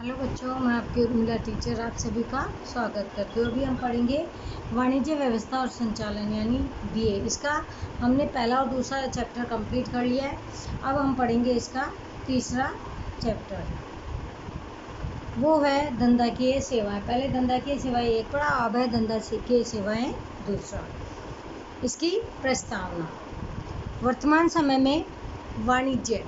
Hello बच्चों, मैं आपकी उर्मिला टीचर आप सभी का स्वागत करती हूँ। अभी हम पढ़ेंगे वाणिज्य व्यवस्था और संचालन यानी बीए। इसका हमने पहला और दूसरा चैप्टर कंप्लीट कर लिया है। अब हम पढ़ेंगे इसका तीसरा चैप्टर, वो है धंधाकीय सेवाएं। पहले धंधाकीय सेवाएं एक पढ़ा, अब है धंधाकीय सेवाएं दूसरा। इसकी प्रस्तावना। वर्तमान समय में वाणिज्य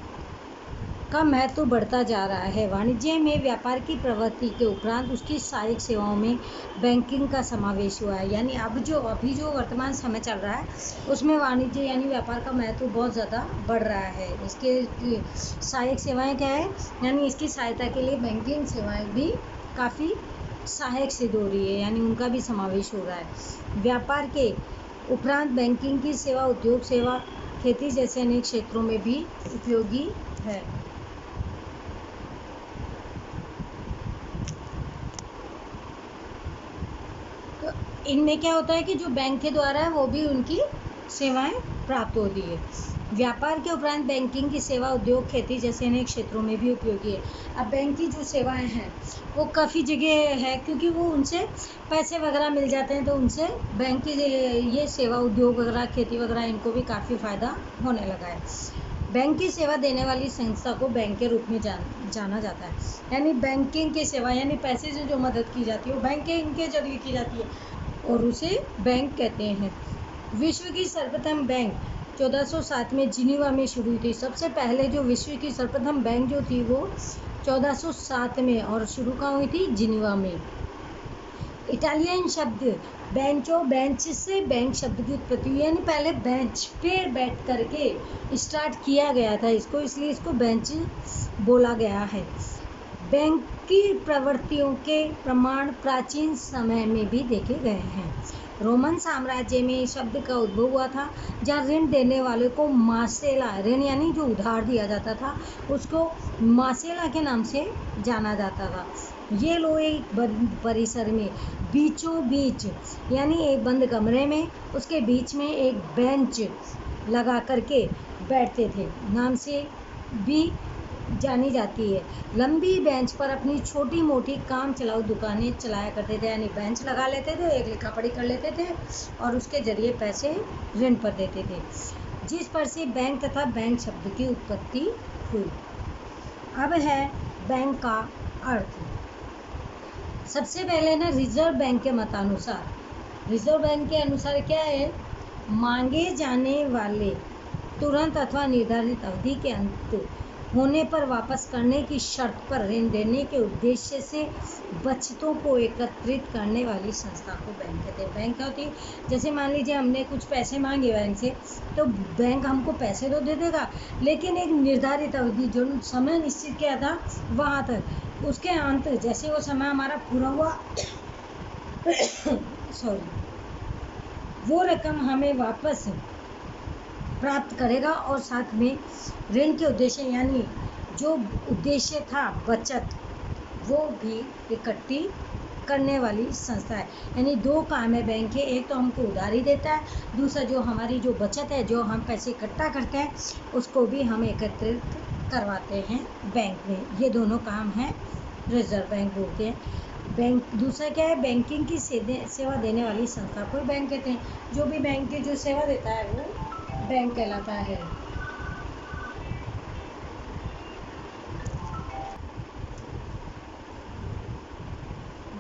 का महत्व बढ़ता जा रहा है। वाणिज्य में व्यापार की प्रवृत्ति के उपरांत उसकी सहायक सेवाओं में बैंकिंग का समावेश हुआ है। यानी अभी जो वर्तमान समय चल रहा है उसमें वाणिज्य यानी व्यापार का महत्व बहुत ज़्यादा बढ़ रहा है। इसके सहायक सेवाएं क्या है, यानी इसकी सहायता के लिए बैंकिंग सेवाएं भी काफ़ी सहायक सिद्ध हो रही है, यानी उनका भी समावेश हो रहा है। व्यापार के उपरांत बैंकिंग की सेवा उद्योग सेवा खेती जैसे अनेक क्षेत्रों में भी उपयोगी है। तो इनमें क्या होता है कि जो बैंक के द्वारा है वो भी उनकी सेवाएं प्राप्त होती है। व्यापार के उपरांत बैंकिंग की सेवा उद्योग खेती जैसे अनेक क्षेत्रों में भी उपयोगी है। अब बैंक की जो सेवाएं हैं वो काफ़ी जगह है, क्योंकि वो उनसे पैसे वगैरह मिल जाते हैं, तो उनसे बैंक की ये सेवा उद्योग वगैरह खेती वगैरह इनको भी काफ़ी फ़ायदा होने लगा है। बैंक की सेवा देने वाली संस्था को बैंक के रूप में जाना जाता है। यानी बैंकिंग की सेवा यानी पैसे से जो मदद की जाती है वो बैंकिंग के जरिए की जाती है और उसे बैंक कहते हैं। विश्व की सर्वप्रथम बैंक 1407 में जिनीवा में शुरू हुई थी। सबसे पहले जो विश्व की सर्वप्रथम बैंक जो थी वो 1407 में, और शुरू कहाँ हुई थी? जिनीवा में। इटालियन शब्द बेंचो बेंच से बैंक शब्द की उत्पत्ति हुई, यानी पहले बेंच पे बैठ करके स्टार्ट किया गया था इसको, इसलिए इसको बेंच बोला गया है। बैंक की प्रवृत्तियों के प्रमाण प्राचीन समय में भी देखे गए हैं। रोमन साम्राज्य में शब्द का उद्भव हुआ था, जहाँ ऋण देने वाले को मासेला, ऋण यानी जो उधार दिया जाता था उसको मासेला के नाम से जाना जाता था। ये लोग एक बंद परिसर में बीचों बीच यानी एक बंद कमरे में उसके बीच में एक बेंच लगा करके बैठते थे, नाम से भी जानी जाती है। लंबी बेंच पर अपनी छोटी मोटी काम चलाऊ दुकानें चलाया करते थे, यानी बेंच लगा लेते थे, एक लिखा पढ़ी कर लेते थे और उसके जरिए पैसे ऋण पर देते थे, जिस पर से बैंक तथा बैंक शब्द की उत्पत्ति हुई। अब है बैंक का अर्थ। सबसे पहले ना रिजर्व बैंक के मतानुसार, रिजर्व बैंक के अनुसार क्या है, मांगे जाने वाले तुरंत अथवा निर्धारित अवधि के अंत होने पर वापस करने की शर्त पर ऋण देने के उद्देश्य से बचतों को एकत्रित करने वाली संस्था को बैंक कहते हैं। बैंक क्या होती है, जैसे मान लीजिए हमने कुछ पैसे मांगे बैंक से, तो बैंक हमको पैसे तो दे देगा, लेकिन एक निर्धारित अवधि जो समय निश्चित किया था वहाँ तक, उसके अंत जैसे वो समय हमारा पूरा हुआ वो रकम हमें वापस प्राप्त करेगा और साथ में ऋण के उद्देश्य यानी जो उद्देश्य था बचत वो भी इकट्ठी करने वाली संस्था है। यानी दो काम है बैंक के, एक तो हमको उधारी देता है, दूसरा जो हमारी जो बचत है जो हम पैसे इकट्ठा करते हैं उसको भी हम एकत्रित करवाते हैं बैंक में। ये दोनों काम हैं रिजर्व बैंक बोलते हैं। बैंक दूसरा क्या है, बैंकिंग की सेवा देने वाली संस्था को बैंक कहते हैं। जो भी बैंक की जो सेवा देता है वो बैंक कहलाता है।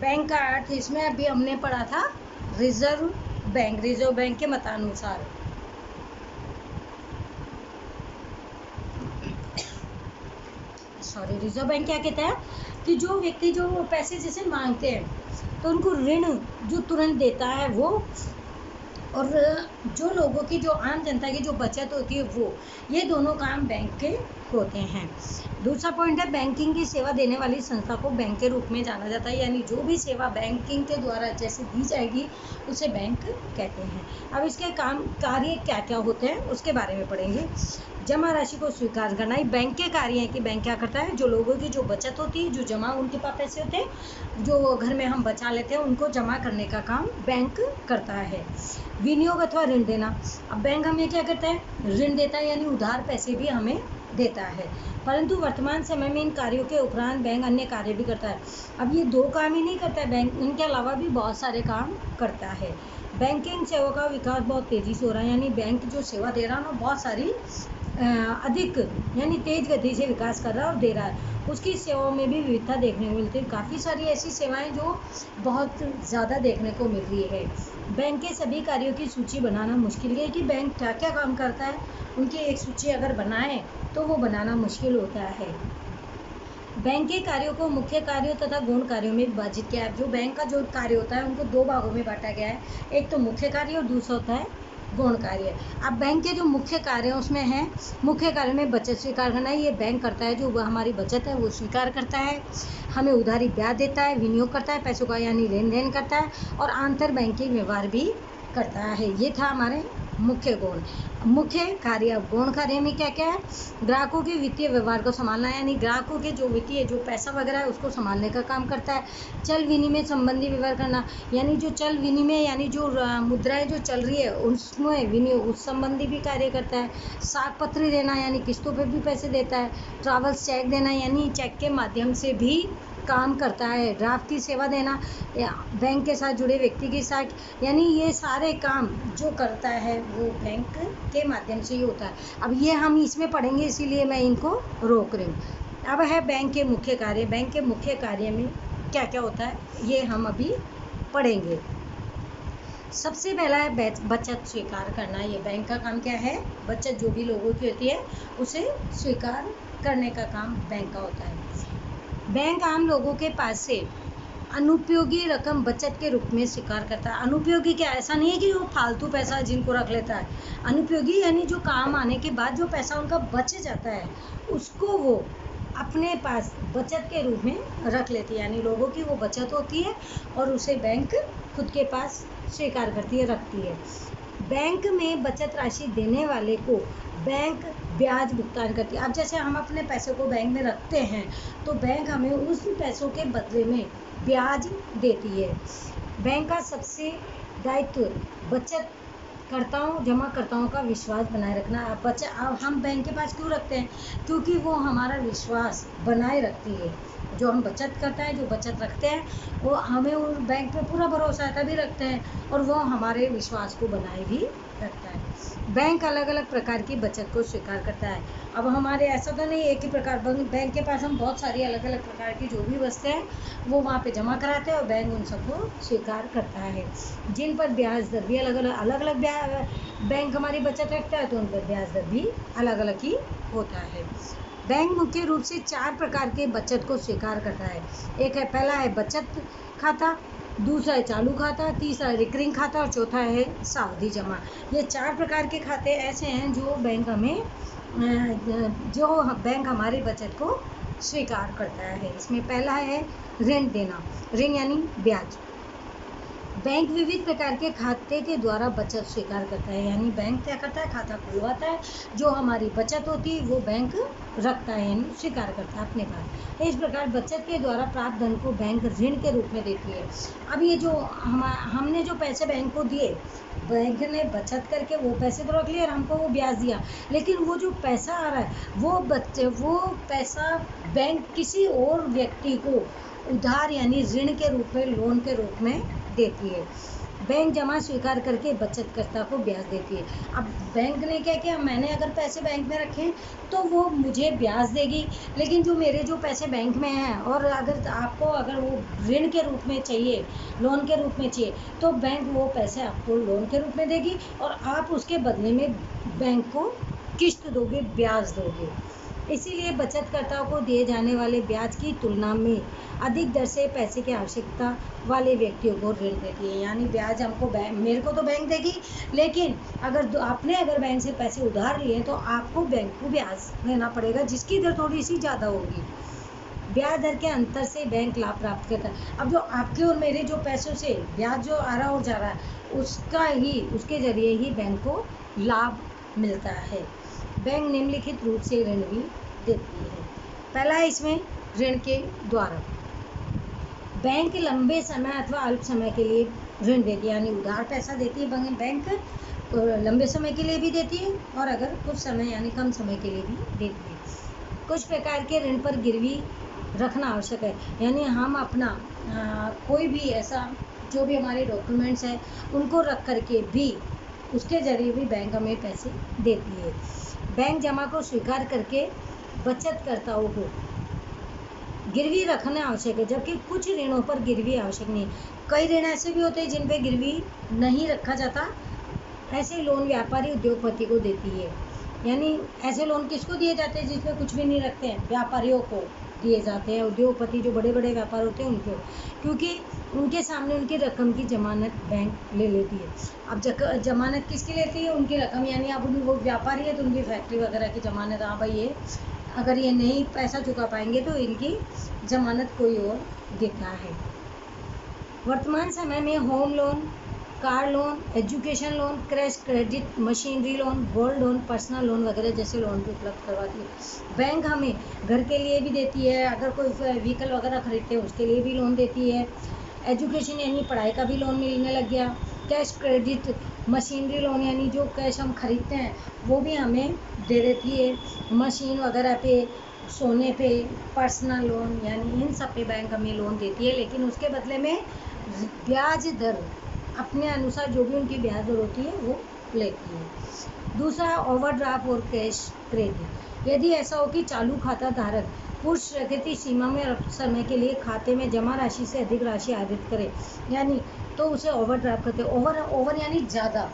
बैंक का अर्थ इसमें अभी हमने पढ़ा था रिजर्व बैंक, रिजर्व बैंक के मतानुसार। रिजर्व बैंक क्या कहता है कि जो व्यक्ति जो पैसे जैसे मांगते हैं तो उनको ऋण जो तुरंत देता है वो, और जो लोगों की जो आम जनता की जो बचत होती है वो, ये दोनों काम बैंक के होते हैं। दूसरा पॉइंट है बैंकिंग की सेवा देने वाली संस्था को बैंक के रूप में जाना जाता है, यानी जो भी सेवा बैंकिंग के द्वारा जैसे दी जाएगी उसे बैंक कहते हैं। अब इसके कार्य क्या क्या होते हैं उसके बारे में पढ़ेंगे। जमा राशि को स्वीकार करना, बैंक के कार्य है कि बैंक क्या करता है, जो लोगों की जो बचत होती है, जो जमा उनके पास पैसे होते हैं जो घर में हम बचा लेते हैं उनको जमा करने का काम बैंक करता है। विनियोग अथवा ऋण देना, अब बैंक हमें क्या करता है, ऋण देता है, यानी उधार पैसे भी हमें देता है, परंतु वर्तमान समय में इन कार्यों के उपरांत बैंक अन्य कार्य भी करता है। अब ये 2 काम ही नहीं करता है बैंक, इनके अलावा भी बहुत सारे काम करता है। बैंकिंग सेवा का विकास बहुत तेज़ी से हो रहा है, यानी बैंक जो सेवा दे रहा है ना बहुत सारी अधिक यानी तेज़ गति से विकास कर रहा है और दे रहा है। उसकी सेवाओं में भी विविधता देखने को मिलती है, काफ़ी सारी ऐसी सेवाएं जो बहुत ज़्यादा देखने को मिल रही है। बैंक के सभी कार्यों की सूची बनाना मुश्किल है कि बैंक क्या क्या काम करता है, उनकी एक सूची अगर बनाएं तो वो बनाना मुश्किल होता है। बैंक के कार्यों को मुख्य कार्यों तथा गौण कार्यों में विभाजित किया है। जो बैंक का जो कार्य होता है उनको 2 भागों में बांटा गया है, एक तो मुख्य कार्य और दूसरा होता है गौण कार्य। अब बैंक के जो मुख्य कार्य हैं उसमें है, मुख्य कार्य में बचत स्वीकार करना है, ये बैंक करता है, जो हमारी बचत है वो स्वीकार करता है, हमें उधारी ब्याज देता है, विनियोग करता है पैसों का यानी लेन देन करता है और आंतर बैंकिंग व्यवहार भी करता है। ये था हमारे मुख्य गुण। मुख्य कार्य। गौण कार्य में क्या क्या है, ग्राहकों के वित्तीय व्यवहार को संभालना, यानी ग्राहकों के जो वित्तीय जो पैसा वगैरह है उसको संभालने का काम करता है। चल विनिमय संबंधी व्यवहार करना, यानी जो चल विनिमय यानी जो मुद्राएं जो चल रही है उसमें विनियोग उस संबंधी भी कार्य करता है। साख पत्र देना यानी किस्तों पे भी पैसे देता है। ट्रैवल्स चेक देना यानी चेक के माध्यम से भी काम करता है। ड्राफ्ट की सेवा देना या बैंक के साथ जुड़े व्यक्ति के साथ, यानी ये सारे काम जो करता है वो बैंक के माध्यम से ही होता है। अब ये हम इसमें पढ़ेंगे इसीलिए मैं इनको रोक रही हूँ। अब है बैंक के मुख्य कार्य। बैंक के मुख्य कार्य में क्या क्या होता है ये हम अभी पढ़ेंगे। सबसे पहला है बचत स्वीकार करना। ये बैंक का काम क्या है, बचत जो भी लोगों की होती है उसे स्वीकार करने का काम बैंक का होता है। बैंक आम लोगों के पास से अनुपयोगी रकम बचत के रूप में स्वीकार करता है। अनुपयोगी क्या, ऐसा नहीं है कि वो फालतू पैसा जिनको रख लेता है। अनुपयोगी यानी जो काम आने के बाद जो पैसा उनका बच जाता है उसको वो अपने पास बचत के रूप में रख लेती है, यानी लोगों की वो बचत होती है और उसे बैंक खुद के पास स्वीकार करती है, रखती है। बैंक में बचत राशि देने वाले को बैंक ब्याज भुगतान करती है। अब जैसे हम अपने पैसे को बैंक में रखते हैं तो बैंक हमें उस पैसों के बदले में ब्याज देती है। बैंक का सबसे दायित्व बचत करताओं जमाकर्ताओं का विश्वास बनाए रखना। अब हम बैंक के पास क्यों रखते हैं, क्योंकि वो हमारा विश्वास बनाए रखती है। जो हम बचत करते हैं, जो बचत रखते हैं वो हमें उस बैंक पे पूरा भरोसा है तभी रखते हैं और वो हमारे विश्वास को बनाए भी रखता है। बैंक अलग अलग प्रकार की बचत को स्वीकार करता है। अब हमारे ऐसा तो नहीं एक ही प्रकार, बैंक के पास हम बहुत सारी अलग अलग प्रकार की जो भी वस्तुएं हैं वो वहाँ पे जमा कराते हैं और बैंक उन सबको स्वीकार करता है। जिन पर ब्याज दर भी अलग अलग बैंक हमारी बचत रखता है तो उन पर ब्याज दर भी अलग अलग ही होता है। बैंक मुख्य रूप से 4 प्रकार के बचत को स्वीकार करता है। एक है, पहला है बचत खाता, दूसरा है चालू खाता, तीसरा है रिकरिंग खाता और चौथा है सावधि जमा। ये 4 प्रकार के खाते ऐसे हैं जो बैंक हमारी बचत को स्वीकार करता है। इसमें पहला है ऋण देना। ऋण यानी ब्याज। बैंक विविध प्रकार के खाते के द्वारा बचत स्वीकार करता है, यानी बैंक क्या करता है, खाता खुलवाता है, जो हमारी बचत होती है वो बैंक रखता है यानी स्वीकार करता है अपने पास। इस प्रकार बचत के द्वारा प्राप्त धन को बैंक ऋण के रूप में देती है। अब ये जो हमने जो पैसे बैंक को दिए, बैंक ने बचत करके वो पैसे तो रख लिए और हमको वो ब्याज दिया, लेकिन वो जो पैसा आ रहा है वो पैसा बैंक किसी और व्यक्ति को उधार यानी ऋण के रूप में, लोन के रूप में देती है। बैंक जमा स्वीकार करके बचतकर्ता को ब्याज देती है। अब बैंक ने क्या किया, मैंने अगर पैसे बैंक में रखे तो वो मुझे ब्याज देगी, लेकिन जो मेरे जो पैसे बैंक में हैं और अगर वो ऋण के रूप में चाहिए, लोन के रूप में चाहिए, तो बैंक वो पैसे आपको लोन के रूप में देगी और आप उसके बदले में बैंक को किस्त दोगे, ब्याज दोगे। इसीलिए बचतकर्ताओं को दिए जाने वाले ब्याज की तुलना में अधिक दर से पैसे की आवश्यकता वाले व्यक्तियों को ऋण देती है। यानी ब्याज हमको मेरे को तो बैंक देगी, लेकिन अगर बैंक से पैसे उधार लिए तो आपको बैंक को ब्याज देना पड़ेगा, जिसकी दर थोड़ी सी ज़्यादा होगी। ब्याज दर के अंतर से बैंक लाभ प्राप्त करता है। अब जो आपके और मेरे जो पैसों से ब्याज जो आ रहा और जा रहा है उसके जरिए ही बैंक को लाभ मिलता है। बैंक निम्नलिखित रूप से ऋण भी देती है। पहला है इसमें ऋण के द्वारा। बैंक लंबे समय अथवा अल्प समय के लिए ऋण देती है, यानी उधार पैसा देती है बैंक, तो लंबे समय के लिए भी देती है और अगर कुछ समय यानी कम समय के लिए भी देती है। कुछ प्रकार के ऋण पर गिरवी रखना आवश्यक है, यानी हम अपना कोई भी ऐसा जो भी हमारे डॉक्यूमेंट्स हैं उनको रख करके भी उसके जरिए भी बैंक हमें पैसे देती है। बैंक जमा को स्वीकार करके बचतकर्ताओं को गिरवी रखना आवश्यक है, जबकि कुछ ऋणों पर गिरवी आवश्यक नहीं। कई ऋण ऐसे भी होते हैं जिन पे गिरवी नहीं रखा जाता। ऐसे लोन व्यापारी उद्योगपति को देती है, यानी ऐसे लोन किसको दिए जाते हैं जिसमें कुछ भी नहीं रखते हैं? व्यापारियों को दिए जाते हैं, उद्योगपति जो बड़े बड़े व्यापार होते हैं उनको, क्योंकि उनके सामने उनकी रकम की जमानत बैंक ले लेती है। अब जमानत किसकी लेती है? उनकी रकम, यानी अब वो व्यापारी है तो उनकी फैक्ट्री वगैरह की जमानत, हाँ भाई ये अगर ये नहीं पैसा चुका पाएंगे तो इनकी जमानत कोई और देता है। वर्तमान समय में home loan, car loan, education loan, crash credit, machinery loan, gold loan, personal loan वगैरह जैसे लोन भी उपलब्ध करवाती है। बैंक हमें घर के लिए भी देती है, अगर कोई व्हीकल वगैरह खरीदते हैं उसके लिए भी लोन देती है। एजुकेशन यानी पढ़ाई का भी लोन मिलने लग गया। कैश क्रेडिट, मशीनरी लोन यानी जो कैश हम खरीदते हैं वो भी हमें दे देती है। मशीन वगैरह पे, सोने पे, पर्सनल लोन यानी इन सब पे बैंक हमें लोन देती है, लेकिन उसके बदले में ब्याज दर अपने अनुसार जो भी उनकी ब्याज दर होती है वो लेती है। दूसरा, ओवरड्राफ्ट और कैश क्रेडिट। यदि ऐसा हो कि चालू खाता धारक पूर्वस्वीकृत सीमा में समय के लिए खाते में जमा राशि से अधिक राशि अर्जित करे, यानी तो उसे ओवरड्राफ्ट कहते हैं। ओवर यानी ज़्यादा।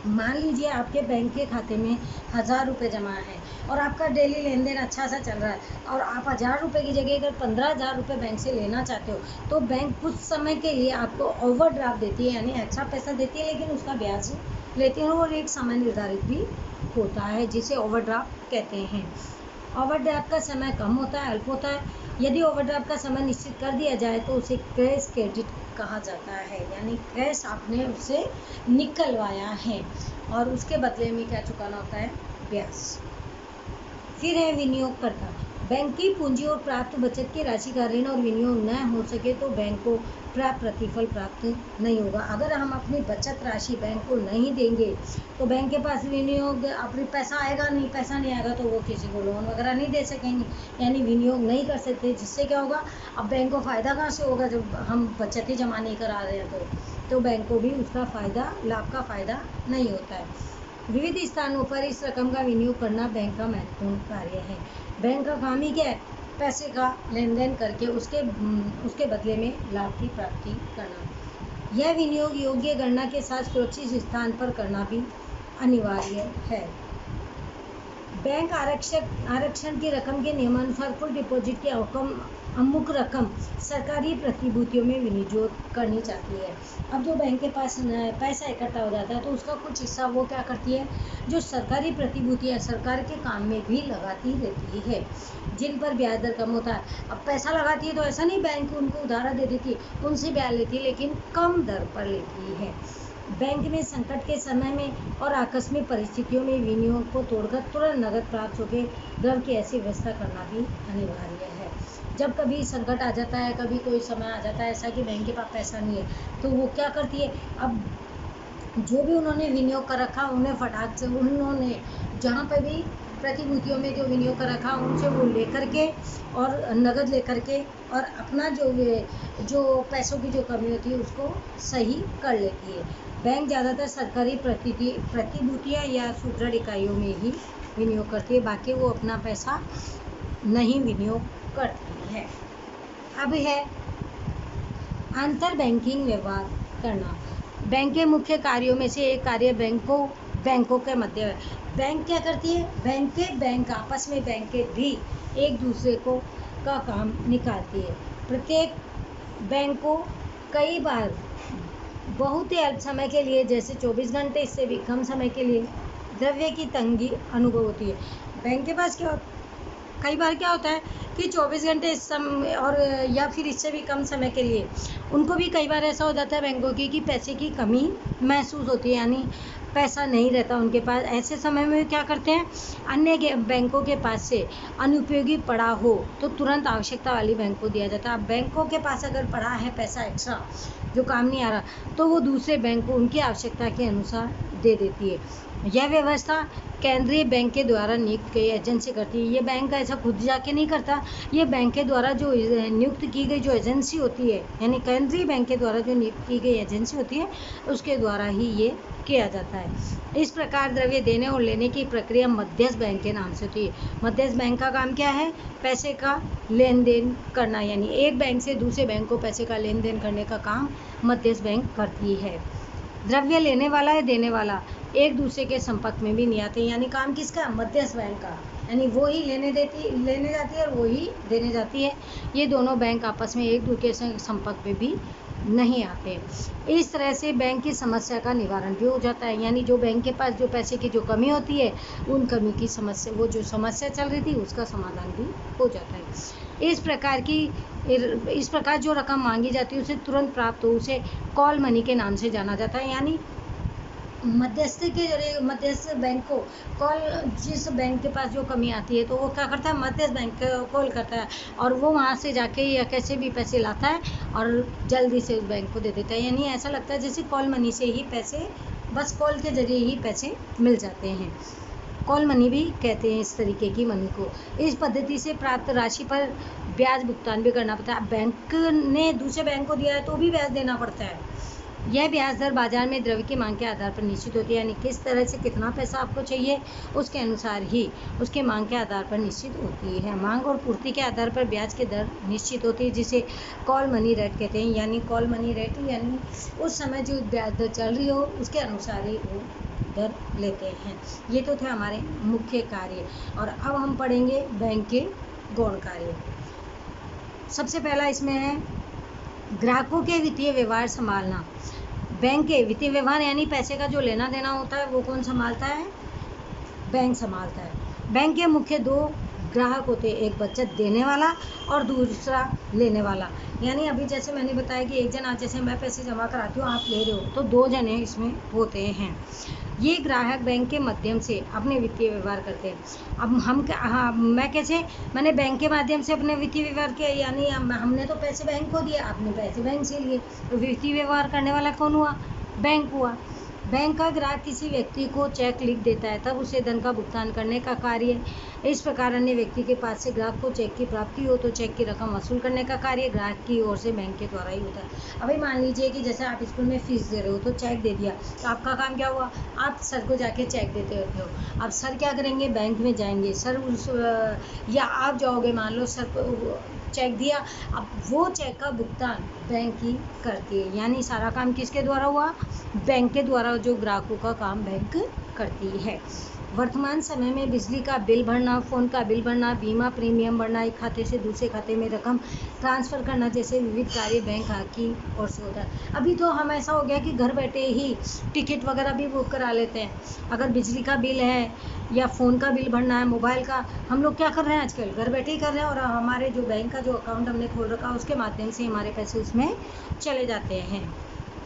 मान लीजिए आपके बैंक के खाते में 1000 रुपये जमा है और आपका डेली लेन देन अच्छा सा चल रहा है और आप 1000 रुपये की जगह अगर 15,000 रुपये बैंक से लेना चाहते हो तो बैंक कुछ समय के लिए आपको ओवरड्राफ्ट देती है, यानी एक्स्ट्रा पैसा देती है, लेकिन उसका ब्याज लेती है और एक समय निर्धारित भी होता है जिसे ओवरड्राफ्ट कहते हैं। ओवरड्राफ्ट का समय कम होता है, अल्प होता है। यदि ओवरड्राफ्ट का समय निश्चित कर दिया जाए तो उसे कैश क्रेडिट कहा जाता है, यानी कैश आपने उससे निकलवाया है और उसके बदले में क्या चुकाना होता है? ब्याज। फिर है विनियोगकर्ता। बैंक की पूंजी और प्राप्त बचत की राशि का ऋण और विनियोग न हो सके तो बैंक को प्राप्त प्रतिफल प्राप्त नहीं होगा। अगर हम अपनी बचत राशि बैंक को नहीं देंगे तो बैंक के पास विनियोग अपनी पैसा आएगा नहीं, पैसा नहीं आएगा तो वो किसी को लोन वगैरह नहीं दे सकेंगे, यानी विनियोग नहीं कर सकते, जिससे क्या होगा? अब बैंक को फ़ायदा कहाँ से होगा जब हम बचत ही जमा नहीं करा रहे हैं तो बैंक को भी उसका फ़ायदा, लाभ का फ़ायदा नहीं होता है। विविध स्थानों पर इस रकम का विनियोग करना बैंक का महत्वपूर्ण कार्य है। बैंक का काम ही क्या है? पैसे का लेन देन करके उसके बदले में लाभ की प्राप्ति करना। यह विनियोग योग्य गणना के साथ सुरक्षित स्थान पर करना भी अनिवार्य है। बैंक आरक्षण की रकम के नियमानुसार कुल डिपॉजिट की अमुक रकम सरकारी प्रतिभूतियों में विनियोग करनी चाहती है। अब जो बैंक के पास पैसा इकट्ठा हो जाता है तो उसका कुछ हिस्सा वो क्या करती है? जो सरकारी प्रतिभूतियाँ सरकार के काम में भी लगाती रहती है, जिन पर ब्याज दर कम होता है। अब पैसा लगाती है तो ऐसा नहीं बैंक उनको उधार दे देती, उनसे ब्याज लेती है, लेकिन कम दर पर लेती है। बैंक में संकट के समय में और आकस्मिक परिस्थितियों में विनियोग को तोड़कर तुरंत नकद प्राप्त होकर द्रव्य की ऐसी व्यवस्था करना भी अनिवार्य है। जब कभी संकट आ जाता है, कभी कोई समय आ जाता है ऐसा कि बैंक के पास पैसा नहीं है तो वो क्या करती है? अब जो भी उन्होंने विनियोग कर रखा उन्हें फटाक से उन्होंने जहाँ पर भी प्रतिभूतियों में जो विनियोग कर रखा उनसे वो लेकर के और नगद लेकर के और अपना जो पैसों की जो कमी होती है उसको सही कर लेती है। बैंक ज़्यादातर सरकारी प्रतिभूतियाँ या सुदृढ़ इकाइयों में ही विनियोग करती है, बाकी वो अपना पैसा नहीं विनियोग करती है। अब है अंतर बैंकिंग व्यवहार करना। बैंक के मुख्य कार्यों में से एक कार्य बैंकों के मध्य है। बैंक क्या करती है? बैंक आपस में बैंकें भी एक दूसरे का काम निकालती है। प्रत्येक बैंक को कई बार बहुत ही अल्प समय के लिए, जैसे 24 घंटे, इससे भी कम समय के लिए द्रव्य की तंगी अनुभव होती है। बैंक के पास कई बार क्या होता है कि 24 घंटे इस समय और या फिर इससे भी कम समय के लिए उनको भी कई बार ऐसा हो जाता है बैंकों की कि पैसे की कमी महसूस होती है, यानी पैसा नहीं रहता उनके पास। ऐसे समय में क्या करते हैं? अन्य बैंकों के पास से अनुपयोगी पड़ा हो तो तुरंत आवश्यकता वाली बैंक को दिया जाता है। अब बैंकों के पास अगर पड़ा है पैसा एक्स्ट्रा जो काम नहीं आ रहा तो वो दूसरे बैंक को उनकी आवश्यकता के अनुसार दे देती है। यह व्यवस्था केंद्रीय बैंक के द्वारा नियुक्त गई एजेंसी करती है। ये बैंक ऐसा खुद जाके नहीं करता, ये बैंक के द्वारा जो नियुक्त की गई जो एजेंसी होती है, यानी केंद्रीय बैंक के द्वारा जो नियुक्त की गई एजेंसी होती है, उसके द्वारा ही ये किया जाता है। इस प्रकार द्रव्य देने और लेने की प्रक्रिया मध्यस्थ बैंक के नाम से होती है। मध्यस्थ बैंक का काम क्या है? पैसे का लेन देन करना, यानी एक बैंक से दूसरे बैंक को पैसे का लेन देन करने का काम मध्यस्थ बैंक करती है। द्रव्य लेने वाला या देने वाला एक दूसरे के संपर्क में भी नहीं आते, यानी काम किसका? मध्यस्थ बैंक का, यानी वो ही लेने जाती है और वो ही देने जाती है। ये दोनों बैंक आपस में एक दूसरे से संपर्क में भी नहीं आते। इस तरह से बैंक की समस्या का निवारण भी हो जाता है, यानी जो बैंक के पास जो पैसे की जो कमी होती है, उन कमी की समस्या, वो जो समस्या चल रही थी उसका समाधान भी हो जाता है। इस प्रकार जो रकम मांगी जाती है उसे तुरंत प्राप्त हो, उसे कॉल मनी के नाम से जाना जाता है। यानी मध्यस्थी के जरिए मध्यस्थ बैंक को कॉल, जिस बैंक के पास जो कमी आती है तो वो क्या करता है? मध्यस्थ बैंक को कॉल करता है और वो वहाँ से जाके या कैसे भी पैसे लाता है और जल्दी से उस बैंक को दे देता है। यानी ऐसा लगता है जैसे कॉल मनी से ही पैसे, बस कॉल के जरिए ही पैसे मिल जाते हैं। कॉल मनी भी कहते हैं इस तरीके की मनी को। इस पद्धति से प्राप्त राशि पर ब्याज भुगतान भी करना पड़ता है। बैंक ने दूसरे बैंक को दिया है तो भी ब्याज देना पड़ता है। यह ब्याज दर बाजार में द्रव्य की मांग के आधार पर निश्चित होती है, यानी किस तरह से कितना पैसा आपको चाहिए उसके अनुसार ही उसके मांग के आधार पर निश्चित होती है। मांग और पूर्ति के आधार पर ब्याज की दर निश्चित होती है, जिसे कॉल मनी रेट कहते हैं। यानी कॉल मनी रेट यानी उस समय जो ब्याज दर चल रही हो उसके अनुसार ही वो दर लेते हैं। ये तो थे हमारे मुख्य कार्य, और अब हम पढ़ेंगे बैंक के गौण कार्य। सबसे पहला इसमें है ग्राहकों के वित्तीय व्यवहार संभालना। बैंक के वित्तीय व्यवहार यानी पैसे का जो लेना देना होता है वो कौन संभालता है? बैंक संभालता है। बैंक के मुख्य दो ग्राहक होते हैं, एक बचत देने वाला और दूसरा लेने वाला। यानी अभी जैसे मैंने बताया कि एक जना, जैसे मैं पैसे जमा कराती हूँ, आप ले रहे हो, तो दो जने इसमें होते हैं। ये ग्राहक बैंक के माध्यम से अपने वित्तीय व्यवहार करते हैं। अब मैंने बैंक के माध्यम से अपने वित्तीय व्यवहार किया, यानी हमने तो पैसे बैंक को दिए, आपने पैसे बैंक से लिए, तो वित्तीय व्यवहार करने वाला कौन हुआ? बैंक हुआ। बैंक का ग्राहक किसी व्यक्ति को चेक लिख देता है, तब उसे धन का भुगतान करने का कार्य। इस प्रकार अन्य व्यक्ति के पास से ग्राहक को चेक की प्राप्ति हो तो चेक की रकम वसूल करने का कार्य ग्राहक की ओर से बैंक के द्वारा ही होता है। अभी मान लीजिए कि जैसे आप स्कूल में फीस दे रहे हो तो चेक दे दिया, तो आपका काम क्या हुआ? आप सर को जाके चेक देते हो। अब सर क्या करेंगे? बैंक में जाएंगे, सर या आप जाओगे, मान लो सर को चेक दिया, अब वो चेक का भुगतान बैंक ही करती है। यानी सारा काम किसके द्वारा हुआ? बैंक के द्वारा, जो ग्राहकों का काम बैंक करती है। वर्तमान समय में बिजली का बिल भरना, फ़ोन का बिल भरना, बीमा प्रीमियम भरना, एक खाते से दूसरे खाते में रकम ट्रांसफ़र करना जैसे विविध कार्य बैंक की ओर से होता है। अभी तो हम ऐसा हो गया कि घर बैठे ही टिकट वगैरह भी बुक करा लेते हैं। अगर बिजली का बिल है या फ़ोन का बिल भरना है, मोबाइल का, हम लोग क्या कर रहे हैं आजकल? घर बैठे ही कर रहे हैं, और हमारे जो बैंक का जो अकाउंट हमने खोल रखा है उसके माध्यम से हमारे पैसे उसमें चले जाते हैं।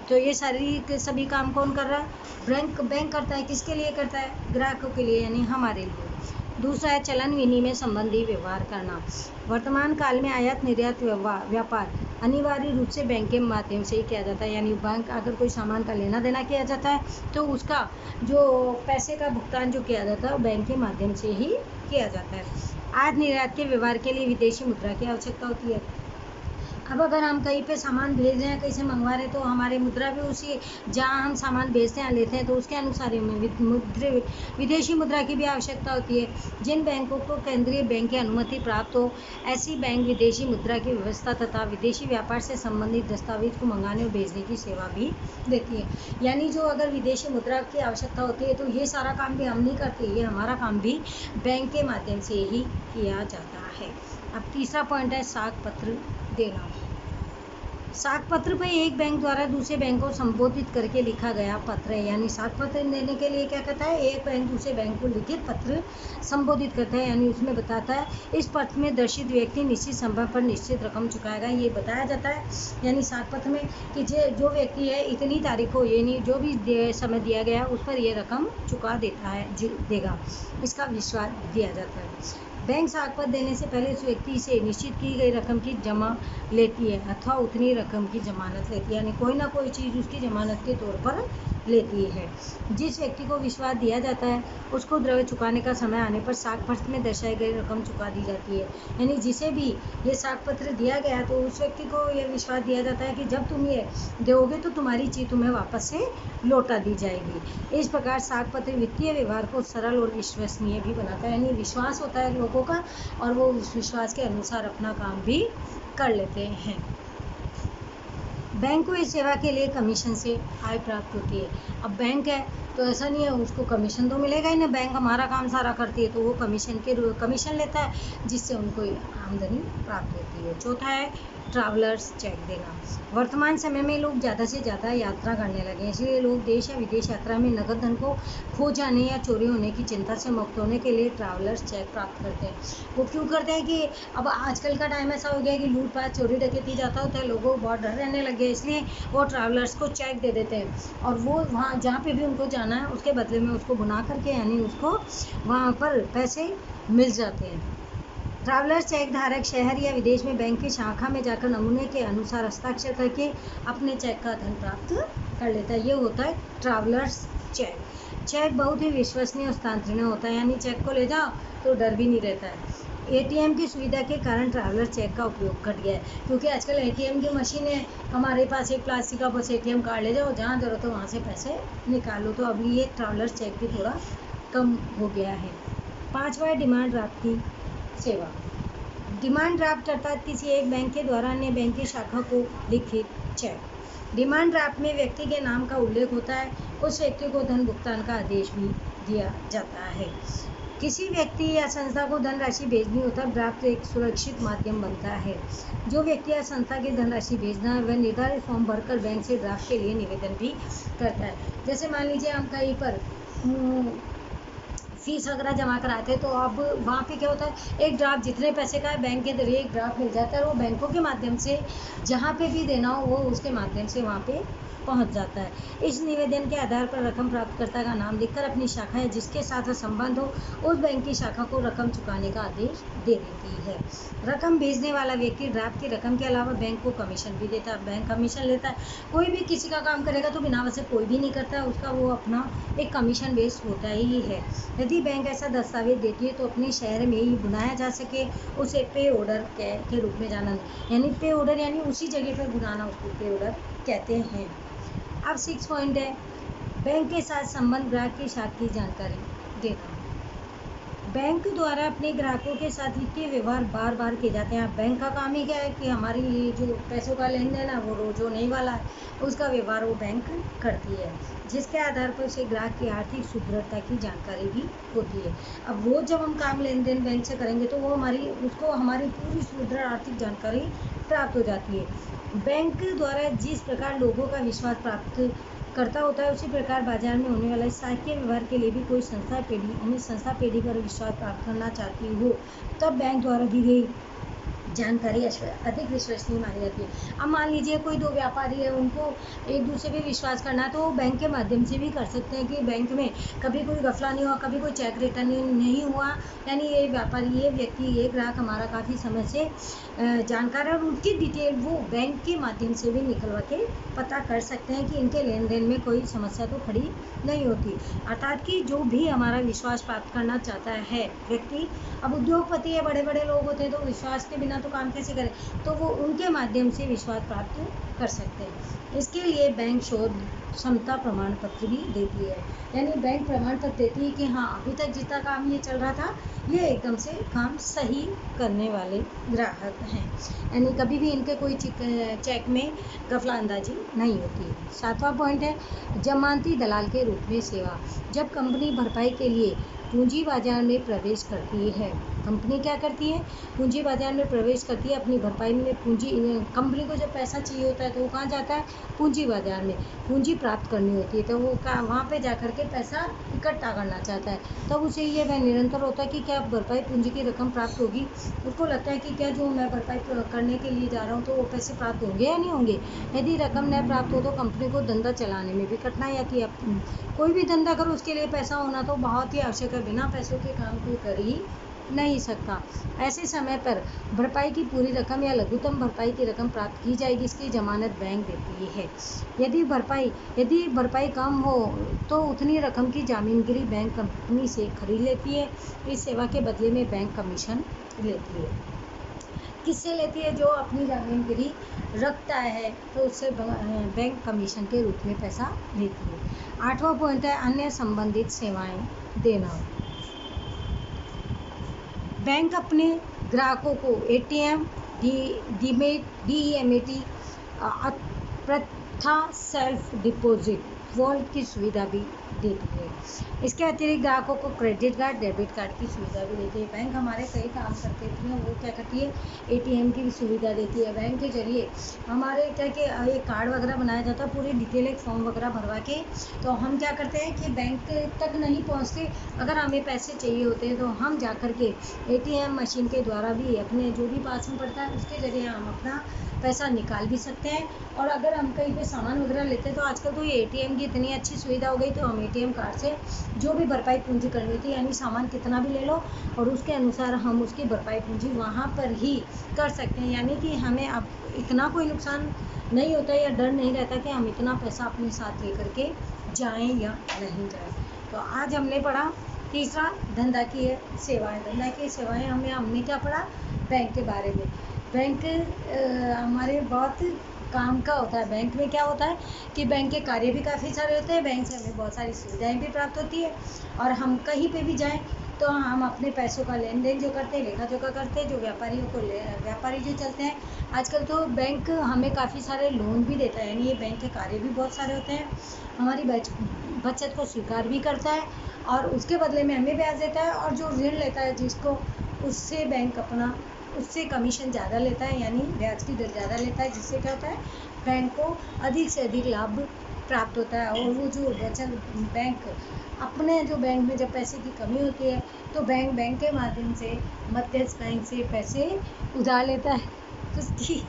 तो ये सभी काम कौन कर रहा है? बैंक करता है। किसके लिए करता है? ग्राहकों के लिए, यानी हमारे लिए। दूसरा है चलन विनिमय संबंधी व्यवहार करना। वर्तमान काल में आयात निर्यात व्यापार अनिवार्य रूप से बैंक के माध्यम से ही किया जाता है। यानी बैंक अगर कोई सामान का लेना देना किया जाता है तो उसका जो पैसे का भुगतान जो किया जाता है वो बैंक के माध्यम से ही किया जाता है। आयात निर्यात के व्यवहार के लिए विदेशी मुद्रा की आवश्यकता होती है। अब अगर हम कहीं पे सामान भेज रहे हैं, कहीं से मंगवा रहे हैं, तो हमारे मुद्रा भी उसी, जहाँ हम सामान भेजते हैं लेते हैं, तो उसके अनुसार ही हमें विदेशी मुद्रा की भी आवश्यकता होती है। जिन बैंकों को केंद्रीय बैंक की अनुमति प्राप्त हो, ऐसी बैंक विदेशी मुद्रा की व्यवस्था तथा विदेशी व्यापार से संबंधित दस्तावेज को मंगाने और भेजने की सेवा भी देती है। यानी जो अगर विदेशी मुद्रा की आवश्यकता होती है तो ये सारा काम भी हम नहीं करते, ये हमारा काम भी बैंक के माध्यम से ही किया जाता है। अब तीसरा पॉइंट है साख पत्र देना। साख पत्र पर एक बैंक द्वारा दूसरे बैंक को संबोधित करके लिखा गया पत्र है। यानी साख पत्र देने के लिए क्या कहता है? एक बैंक दूसरे बैंक को लिखित पत्र संबोधित करता है, यानी उसमें बताता है इस पत्र में दर्शित व्यक्ति निश्चित समय पर निश्चित रकम चुकाएगा, ये बताया जाता है। यानी साख पत्र में कि जो व्यक्ति है इतनी तारीख को, यानी जो भी समय दिया गया है उस पर ये रकम चुका देगा, इसका विश्वास दिया जाता है। बैंक साख पत्र देने से पहले उस व्यक्ति से निश्चित की गई रकम की जमा लेती है अथवा उतनी रकम की जमानत लेती है, यानी कोई ना कोई चीज़ उसकी जमानत के तौर पर लेती है। जिस व्यक्ति को विश्वास दिया जाता है उसको द्रव्य चुकाने का समय आने पर साख पत्र में दर्शाई गई रकम चुका दी जाती है। यानी जिसे भी ये साख पत्र दिया गया तो उस व्यक्ति को यह विश्वास दिया जाता है कि जब तुम ये दोगे तो तुम्हारी चीज़ तुम्हें वापस से लौटा दी जाएगी। इस प्रकार साख पत्र वित्तीय व्यवहार को सरल और विश्वसनीय भी बनाता है। यानी विश्वास होता है लोगों का और वो उस विश्वास के अनुसार अपना काम भी कर लेते हैं। बैंक को इस सेवा के लिए कमीशन से आय प्राप्त होती है। अब बैंक है तो ऐसा नहीं है उसको कमीशन तो मिलेगा ही ना, बैंक हमारा काम सारा करती है तो वो कमीशन लेता है जिससे उनको आमदनी प्राप्त होती है। चौथा है ट्रैवलर्स चेक देना। वर्तमान समय में लोग ज़्यादा से ज़्यादा यात्रा करने लगे हैं, इसलिए लोग देश या विदेश यात्रा में नकद धन को खो जाने या चोरी होने की चिंता से मुक्त होने के लिए ट्रैवलर्स चेक प्राप्त करते हैं। वो क्यों करते हैं कि अब आजकल का टाइम ऐसा हो गया कि लूटपाट चोरी डकैती जाता होता है, लोगों को बहुत डर रहने लगे, इसलिए वो ट्रैवलर्स को चेक दे देते हैं और वो वहाँ जहाँ पे भी उनको जाना है उसके बदले में उसको बुना करके यानी उसको वहाँ पर पैसे मिल जाते हैं। ट्रैवलर चेक धारक शहर या विदेश में बैंक की शाखा में जाकर नमूने के अनुसार हस्ताक्षर करके अपने चेक का धन प्राप्त कर लेता है। ये होता है ट्रैवलर्स चेक। चेक बहुत ही विश्वसनीय और स्थानांतरणीय होता है, यानी चेक को ले जाओ तो डर भी नहीं रहता है। एटीएम की सुविधा के कारण ट्रैवलर चेक का उपयोग घट गया है, क्योंकि आजकल एटीएम की मशीन है हमारे पास, एक प्लास्टिक का बस एटीएम कार्ड ले जाओ, जहाँ जरूरत हो वहाँ से पैसे निकालो। तो अभी ये ट्रैवलर चेक भी थोड़ा कम हो गया है। पाँचवा है डिमांड ड्राफ्ट की सेवा। डिमांड ड्राफ्ट अर्थात किसी एक बैंक के द्वारा अन्य बैंक की शाखा को लिखित चेक। डिमांड ड्राफ्ट में व्यक्ति के नाम का उल्लेख होता है, उस व्यक्ति को धन भुगतान का आदेश भी दिया जाता है। किसी व्यक्ति या संस्था को धनराशि भेजनी हो तब ड्राफ्ट एक सुरक्षित माध्यम बनता है। जो व्यक्ति या संस्था की धनराशि भेजना है वह निर्धारित फॉर्म भरकर बैंक से ड्राफ्ट के लिए निवेदन भी करता है। जैसे मान लीजिए हम कहीं पर फीस वगैरह जमा कराते हैं तो अब वहाँ पे क्या होता है, एक ड्राफ्ट जितने पैसे का है बैंक के जरिए एक ड्राफ्ट मिल जाता है और वो बैंकों के माध्यम से जहाँ पे भी देना हो वो उसके माध्यम से वहाँ पे पहुँच जाता है। इस निवेदन के आधार पर रकम प्राप्तकर्ता का नाम लिखकर अपनी शाखा या जिसके साथ संबंध हो उस बैंक की शाखा को रकम चुकाने का आदेश दे देती है। रकम भेजने वाला व्यक्ति ड्राफ्ट की रकम के अलावा बैंक को कमीशन भी देता है। बैंक कमीशन लेता है। कोई भी किसी का काम करेगा तो बिना वजह कोई भी नहीं करता है, उसका वो अपना एक कमीशन बेस होता ही है। यदि बैंक ऐसा दस्तावेज देती है तो अपने शहर में ही बनाया जा सके उसे पे ऑर्डर के रूप में जाना, यानी पे ऑर्डर यानी उसी जगह पर बनाना, उसको पे ऑर्डर कहते हैं। अब 6 पॉइंट है बैंक के साथ संबंध ग्राहक की साख की जानकारी देना। बैंक द्वारा अपने ग्राहकों के साथ वित्तीय व्यवहार बार बार किए जाते हैं। बैंक का काम ही क्या है कि हमारी ये जो पैसों का लेन देन है वो रोज होने वाला है, उसका व्यवहार वो बैंक करती है, जिसके आधार पर उसे ग्राहक की आर्थिक सुदृढ़ता की जानकारी भी होती है। अब रोज जब हम काम लेन देन बैंक से करेंगे तो वो उसको हमारी पूरी सुदृढ़ आर्थिक जानकारी प्राप्त हो जाती है। बैंक द्वारा जिस प्रकार लोगों का विश्वास प्राप्त करता होता है उसी प्रकार बाजार में होने वाले शासकीय व्यवहार के लिए भी कोई संस्था पेढ़ी पर विश्वास प्राप्त करना चाहती हो तब बैंक द्वारा दी गई जानकारी अधिक विश्वसनीय मानी जाती है। अब मान लीजिए कोई दो व्यापारी है, उनको एक दूसरे पे विश्वास करना है तो वो बैंक के माध्यम से भी कर सकते हैं कि बैंक में कभी कोई गफला नहीं हुआ, कभी कोई चेक रिटर्न नहीं हुआ, यानी ये व्यापारी, ये व्यक्ति, ये ग्राहक हमारा काफ़ी समय से जानकार है और उनकी डिटेल वो बैंक के माध्यम से भी निकलवा के पता कर सकते हैं कि इनके लेन देन में कोई समस्या तो खड़ी नहीं होती। अर्थात कि जो भी हमारा विश्वास प्राप्त करना चाहता है व्यक्ति, अब उद्योगपति है, बड़े बड़े लोग होते हैं तो विश्वास के बिना तो काम कैसे करें, तो वो उनके माध्यम से विश्वास प्राप्त कर सकते हैं। इसके लिए बैंक शोध क्षमता प्रमाण पत्र भी देती है, यानी बैंक प्रमाण पत्र देती है कि हाँ अभी तक जितना काम ये चल रहा था ये एकदम से काम सही करने वाले ग्राहक हैं, यानी कभी भी इनके कोई चेक में गफलांदाजी नहीं होती। 7वां पॉइंट है जमानती दलाल के रूप में सेवा। जब कंपनी भरपाई के लिए पूंजी बाजार में प्रवेश करती है, कंपनी क्या करती है, पूंजी बाजार में प्रवेश करती है अपनी भरपाई में। कंपनी को जब पैसा चाहिए होता है तो वो कहाँ जाता है, पूंजी बाजार में पूंजी प्राप्त करनी होती है, तो वो वहाँ पे जाकर के पैसा इकट्ठा करना चाहता है। तब उसे ये वह निरंतर होता है कि क्या भरपाई पूंजी की रकम प्राप्त होगी, उसको लगता है कि क्या जो मैं भरपाई करने के लिए जा रहा हूँ तो वो पैसे प्राप्त होंगे या नहीं होंगे। यदि रकम न प्राप्त हो तो कंपनी को धंधा चलाने में भी कठिनाई आती है। कोई भी धंधा करो उसके लिए पैसा होना तो बहुत ही आवश्यक है, बिना पैसों के काम कोई कर ही नहीं सकता। ऐसे समय पर भरपाई की पूरी रकम या लघुतम भरपाई की रकम प्राप्त की जाएगी, इसकी जमानत बैंक देती है। यदि भरपाई कम हो तो उतनी रकम की जामीनगिरी बैंक कंपनी से खरीद लेती है। इस सेवा के बदले में बैंक कमीशन लेती है। किससे लेती है? जो अपनी जामीनगिरी रखता है तो उससे बैंक कमीशन के रूप में पैसा लेती है। 8वां पॉइंट है अन्य संबंधित सेवाएं देना। बैंक अपने ग्राहकों को एटीएम, डीईएमटी तथा सेल्फ डिपॉजिट वॉलेट की सुविधा भी देती है। इसके अतिरिक्त ग्राहकों को क्रेडिट कार्ड, डेबिट कार्ड की सुविधा भी देती है। बैंक हमारे कई काम करते हैं, वो क्या करती है, एटीएम की भी सुविधा देती है। बैंक के जरिए हमारे क्या कि एक कार्ड वगैरह बनाया जाता है, पूरी डिटेल एक फॉर्म वगैरह भरवा के, तो हम क्या करते हैं कि बैंक तक नहीं पहुंचते, अगर हमें पैसे चाहिए होते हैं तो हम जा कर के एटीएम मशीन के द्वारा भी अपने जो भी पास में पड़ता है उसके ज़रिए हम अपना पैसा निकाल भी सकते हैं। और अगर हम कहीं पे सामान वगैरह लेते हैं तो आजकल तो ये एटीएम की इतनी अच्छी सुविधा हो गई, तो हम एटीएम कार्ड से जो भी भरपाई पूंजी करनी थी, यानी सामान कितना भी ले लो और उसके अनुसार हम उसकी भरपाई पूंजी वहाँ पर ही कर सकते हैं। यानी कि हमें अब इतना कोई नुकसान नहीं होता या डर नहीं रहता कि हम इतना पैसा अपने साथ लेकर के जाएँ या नहीं जाएँ। तो आज हमने पढ़ा तीसरा, धंधा की सेवाएँ। धंधा की सेवाएँ हमने क्या पढ़ा? बैंक के बारे में। बैंक हमारे बहुत काम का होता है। बैंक में क्या होता है कि बैंक के कार्य भी काफ़ी सारे होते हैं, बैंक से हमें बहुत सारी सुविधाएं भी प्राप्त होती है। और हम कहीं पे भी जाएं तो हम अपने पैसों का लेन देन जो करते हैं, लेखा जोखा करते हैं, जो व्यापारी जो चलते हैं, आजकल तो बैंक हमें काफ़ी सारे लोन भी देता है, यानी ये बैंक के कार्य भी बहुत सारे होते हैं। हमारी बचत को स्वीकार भी करता है और उसके बदले में हमें ब्याज देता है, और जो ऋण लेता है जिसको, उससे बैंक उससे कमीशन ज़्यादा लेता है, यानी ब्याज की दर ज़्यादा लेता है, जिससे क्या होता है, बैंक को अधिक से अधिक लाभ प्राप्त होता है। और वो जो बचत बैंक अपने जो बैंक में जब पैसे की कमी होती है तो बैंक के माध्यम से मध्यस्थ बैंक से पैसे उधार लेता है, उसकी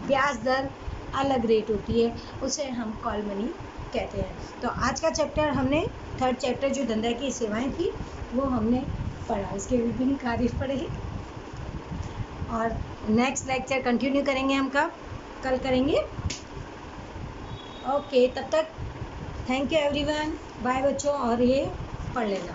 ब्याज दर अलग रेट होती है, उसे हम कॉल मनी कहते हैं। तो आज का चैप्टर हमने, थर्ड चैप्टर जो धंधा की सेवाएं थी, वो हमने पढ़ा, इसके विभिन्न कार्य पढ़े। और नेक्स्ट लेक्चर कंटिन्यू करेंगे हम कल करेंगे। ओके, तब तक थैंक यू एवरीवन, बाय बच्चों, और ये पढ़ लेना।